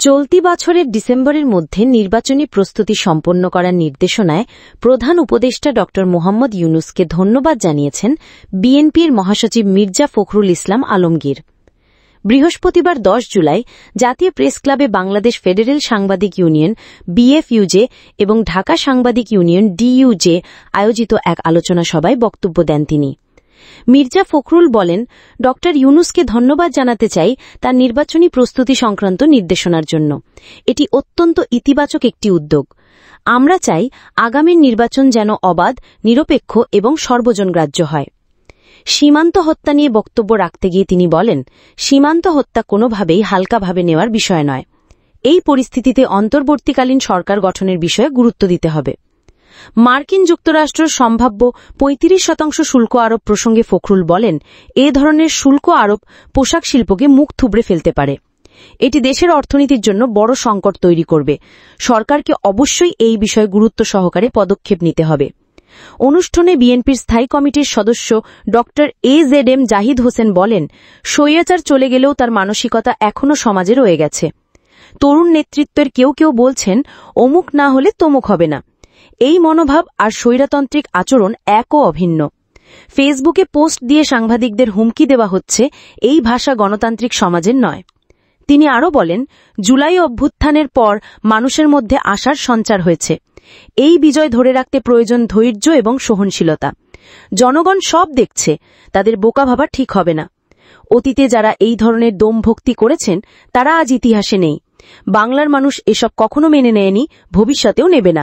চলতি বছরের ডিসেম্বরের মধ্যে নির্বাচনী প্রস্তুতি সম্পন্ন করার নির্দেশনায় প্রধান উপদেষ্টা ড মোহাম্মদ ইউনূসকে ধন্যবাদ জানিয়েছেন বিএনপির মহাসচিব মির্জা ফখরুল ইসলাম আলমগীর। বৃহস্পতিবার 10 জুলাই জাতীয় প্রেস ক্লাবে বাংলাদেশ ফেডারেল সাংবাদিক ইউনিয়ন বিএফইউজে এবং ঢাকা সাংবাদিক ইউনিয়ন ডিইউজে আয়োজিত এক আলোচনা সভায় বক্তব্য দেন তিনি। মির্জা ফখরুল বলেন, ড ইউনূসকে ধন্যবাদ জানাতে চাই তার নির্বাচনী প্রস্তুতি সংক্রান্ত নির্দেশনার জন্য। এটি অত্যন্ত ইতিবাচক একটি উদ্যোগ। আমরা চাই আগামীর নির্বাচন যেন অবাধ, নিরপেক্ষ এবং সর্বজনগ্রাহ্য হয়। সীমান্ত হত্যা নিয়ে বক্তব্য রাখতে গিয়ে তিনি বলেন, সীমান্ত হত্যা কোনোভাবেই হালকাভাবে নেওয়ার বিষয় নয়। এই পরিস্থিতিতে অন্তর্বর্তীকালীন সরকার গঠনের বিষয়ে গুরুত্ব দিতে হবে। মার্কিন যুক্তরাষ্ট্র সম্ভাব্য ৩৫% শুল্ক আরোপ প্রসঙ্গে ফখরুল বলেন, এ ধরনের শুল্ক আরোপ পোশাক শিল্পকে মুখ থুবড়ে ফেলতে পারে। এটি দেশের অর্থনীতির জন্য বড় সংকট তৈরি করবে। সরকারকে অবশ্যই এই বিষয়ে গুরুত্ব সহকারে পদক্ষেপ নিতে হবে। অনুষ্ঠানে বিএনপির স্থায়ী কমিটির সদস্য ড এজেডএম জাহিদ হোসেন বলেন, স্বৈরাচার চলে গেলেও তার মানসিকতা এখনও সমাজে রয়ে গেছে। তরুণ নেতৃত্বের কেউ কেউ বলছেন, অমুক না হলে তমুক হবে না। এই মনোভাব আর স্বৈরতান্ত্রিক আচরণ একও অভিন্ন। ফেসবুকে পোস্ট দিয়ে সাংবাদিকদের হুমকি দেওয়া হচ্ছে, এই ভাষা গণতান্ত্রিক সমাজের নয়। তিনি আরও বলেন, জুলাই অভ্যুত্থানের পর মানুষের মধ্যে আশার সঞ্চার হয়েছে। এই বিজয় ধরে রাখতে প্রয়োজন ধৈর্য এবং সহনশীলতা। জনগণ সব দেখছে, তাদের বোকা ভাবা ঠিক হবে না। অতীতে যারা এই ধরনের দমভক্তি করেছেন তারা আজ ইতিহাসে নেই। বাংলার মানুষ এসব কখনো মেনে নেয়নি, ভবিষ্যতেও নেবে না।